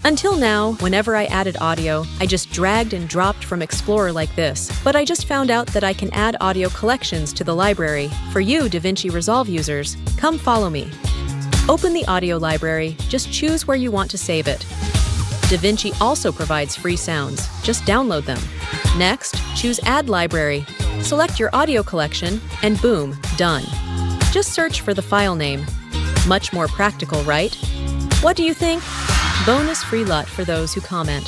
Until now, whenever I added audio, I just dragged and dropped from Explorer like this. But I just found out that I can add audio collections to the library. For you DaVinci Resolve users, come follow me. Open the audio library, just choose where you want to save it. DaVinci also provides free sounds, just download them. Next, choose Add Library. Select your audio collection, and boom, done. Just search for the file name. Much more practical, right? What do you think? Bonus free LUT for those who comment.